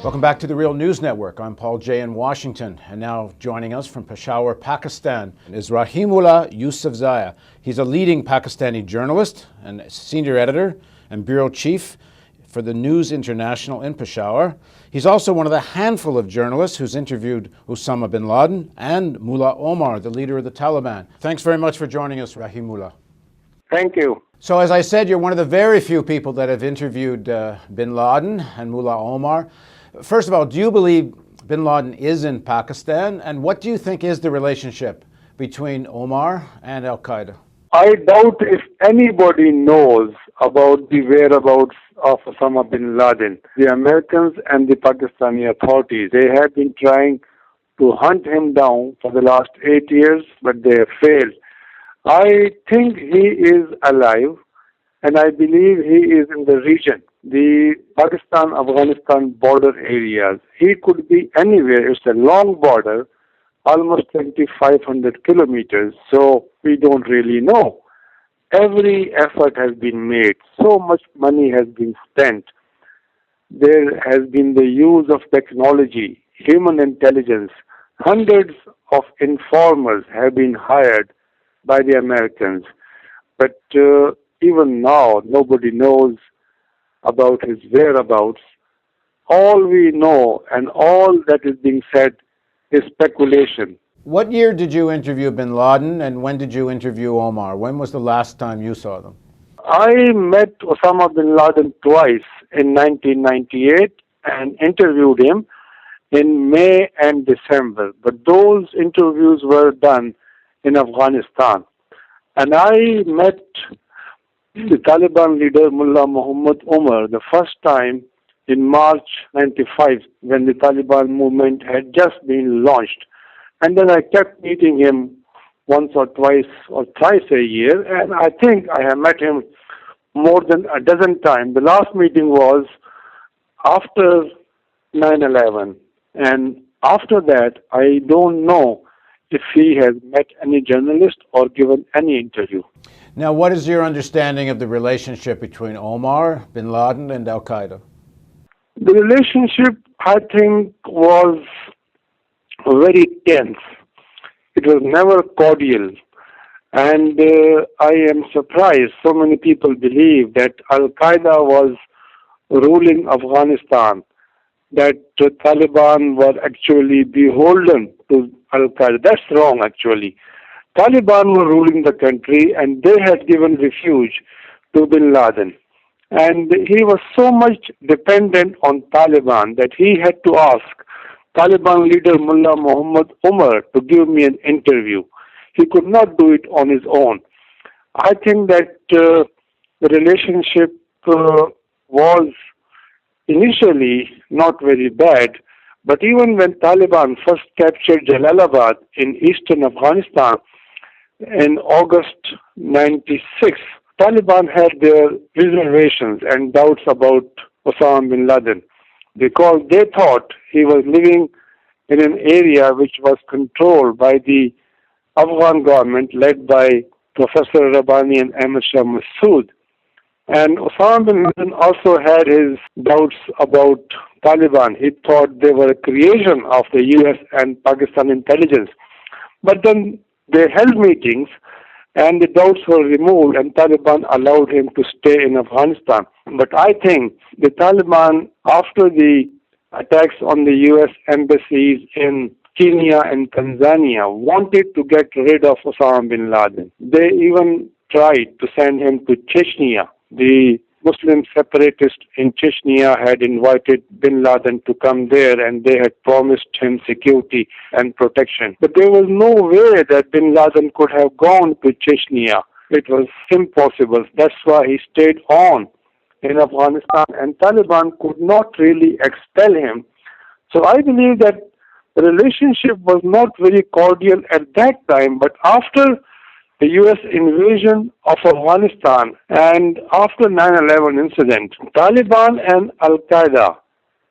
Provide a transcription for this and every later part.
Welcome back to the Real News Network. I'm Paul Jay in Washington, and now joining us from Peshawar, Pakistan is Rahimullah Yusufzai. He's a leading Pakistani journalist and senior editor and bureau chief for the News International in Peshawar. He's also one of the handful of journalists who's interviewed Osama bin Laden and Mullah Omar, the leader of the Taliban. Thanks very much for joining us, Rahimullah. Thank you. So as I said, you're one of the very few people that have interviewed bin Laden and Mullah Omar. First of all, do you believe bin Laden is in Pakistan? And what do you think is the relationship between Omar and Al-Qaeda? I doubt if anybody knows about the whereabouts of Osama bin Laden. The Americans and the Pakistani authorities, they have been trying to hunt him down for the last 8 years, but they have failed. I think he is alive, and I believe he is in the region, the Pakistan-Afghanistan border areas. He could be anywhere. It's a long border, almost 2,500 kilometers, so we don't really know. Every effort has been made. So much money has been spent. There has been the use of technology, human intelligence. Hundreds of informers have been hired by the Americans. But even now, nobody knows about his whereabouts. All we know and all that is being said is speculation. What year did you interview bin Laden and when did you interview Omar? When was the last time you saw them? I met Osama bin Laden twice in 1998 and interviewed him in May and December. But those interviews were done in Afghanistan. And I met the Taliban leader Mullah Omar the first time in March 95 when the Taliban movement had just been launched. And then I kept meeting him once or twice or thrice a year, and I think I have met him more than a dozen times. The last meeting was after 9/11, and after that, I don't know if he has met any journalist or given any interview. Now, what is your understanding of the relationship between Omar, bin Laden, and Al-Qaeda? The relationship, I think, was very tense. It was never cordial. And I am surprised so many people believe that Al-Qaeda was ruling Afghanistan, that the Taliban were actually beholden to Al-Qaeda. That's wrong, actually. Taliban were ruling the country and they had given refuge to bin Laden. And he was so much dependent on Taliban that he had to ask Taliban leader Mullah Omar to give me an interview. He could not do it on his own. I think that the relationship was initially not very bad, but even when Taliban first captured Jalalabad in eastern Afghanistan in August 96, Taliban had their reservations and doubts about Osama bin Laden because they thought he was living in an area which was controlled by the Afghan government led by Professor Rabbani and Ahmad Shah Massoud. And Osama bin Laden also had his doubts about Taliban. He thought they were a creation of the US and Pakistan intelligence. But then they held meetings and the doubts were removed and Taliban allowed him to stay in Afghanistan. But I think the Taliban, after the attacks on the US embassies in Kenya and Tanzania, wanted to get rid of Osama bin Laden. They even tried to send him to Chechnya. The Muslim separatists in Chechnya had invited bin Laden to come there and they had promised him security and protection. But there was no way that bin Laden could have gone to Chechnya. It was impossible. That's why he stayed on in Afghanistan and Taliban could not really expel him. So I believe that the relationship was not very cordial at that time, but after the U.S. invasion of Afghanistan and after 9/11 incident, Taliban and Al-Qaeda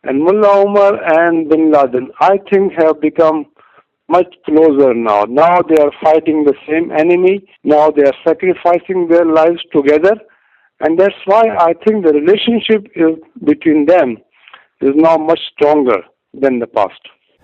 and Mullah Omar and bin Laden, I think, have become much closer now. Now they are fighting the same enemy. Now they are sacrificing their lives together. And that's why I think the relationship between them is now much stronger than the past.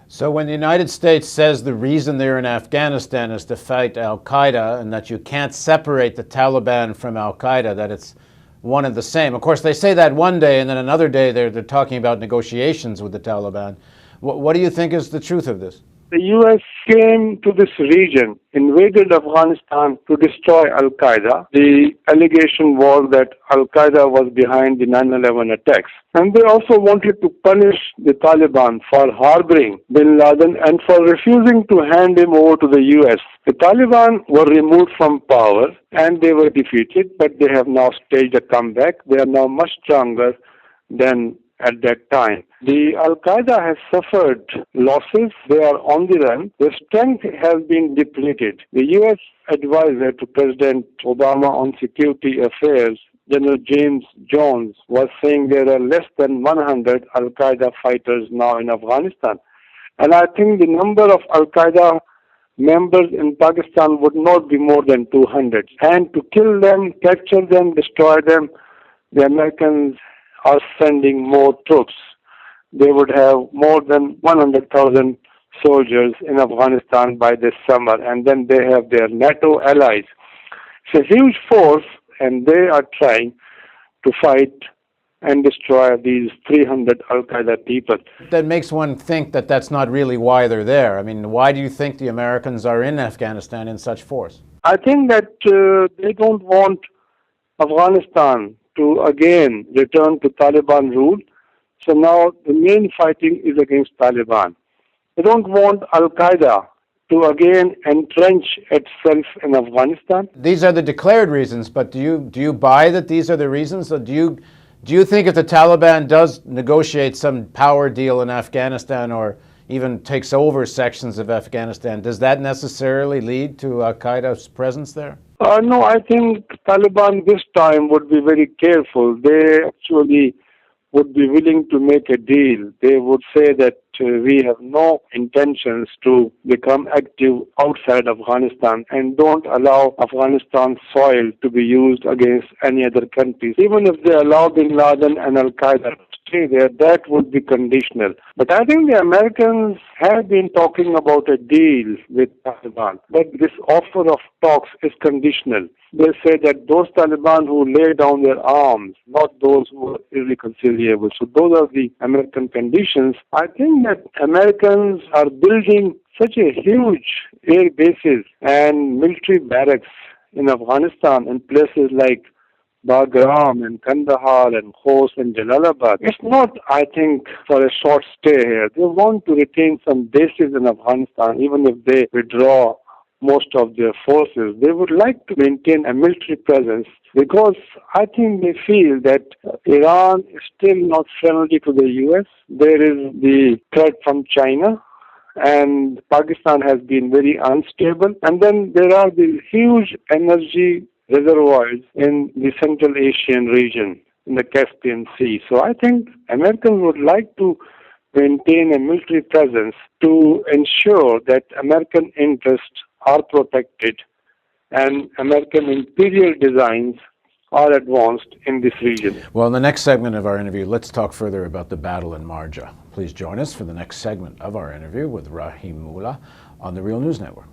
So when the United States says the reason they're in Afghanistan is to fight Al-Qaeda and that you can't separate the Taliban from Al-Qaeda, that it's one and the same. Of course, they say that one day and then another day they're talking about negotiations with the Taliban. What do you think is the truth of this? The U.S. came to this region, invaded Afghanistan to destroy Al-Qaeda. The allegation was that Al-Qaeda was behind the 9/11 attacks. And they also wanted to punish the Taliban for harboring bin Laden and for refusing to hand him over to the U.S. The Taliban were removed from power and they were defeated, but they have now staged a comeback. They are now much stronger than at that time. The Al-Qaeda has suffered losses. They are on the run. Their strength has been depleted. The U.S. advisor to President Obama on security affairs, General James Jones, was saying there are less than 100 Al-Qaeda fighters now in Afghanistan. And I think the number of Al-Qaeda members in Pakistan would not be more than 200. And to kill them, capture them, destroy them, the Americans are sending more troops. They would have more than 100,000 soldiers in Afghanistan by this summer, and then they have their NATO allies. It's a huge force, and they are trying to fight and destroy these 300 Al-Qaeda people. That makes one think that that's not really why they're there. I mean, why do you think the Americans are in Afghanistan in such force? I think that they don't want Afghanistan to again return to Taliban rule. So now the main fighting is against Taliban. They don't want Al-Qaeda to again entrench itself in Afghanistan. These are the declared reasons, but do you buy that these are the reasons? Or do you think if the Taliban does negotiate some power deal in Afghanistan or even takes over sections of Afghanistan, does that necessarily lead to Al-Qaeda's presence there? No, I think Taliban this time would be very careful. They actually would be willing to make a deal. They would say that we have no intentions to become active outside Afghanistan and don't allow Afghanistan soil to be used against any other countries. Even if they allow bin Laden and Al-Qaeda to stay there, that would be conditional. But I think the Americans have been talking about a deal with Taliban. But this offer of talks is conditional. They say that those Taliban who lay down their arms, not those who are irreconcilable. So those are the American conditions. I think that Americans are building such a huge air bases and military barracks in Afghanistan in places like Bagram and Kandahar and Khost and Jalalabad. It's not, I think, for a short stay here. They want to retain some bases in Afghanistan, even if they withdraw most of their forces. They would like to maintain a military presence because I think they feel that Iran is still not friendly to the U.S. There is the threat from China, and Pakistan has been very unstable. And then there are these huge energy reservoirs in the Central Asian region, in the Caspian Sea. So I think Americans would like to maintain a military presence to ensure that American interests are protected and American imperial designs are advanced in this region. Well, in the next segment of our interview, let's talk further about the battle in Marja. Please join us for the next segment of our interview with Rahim Mullah on the Real News Network.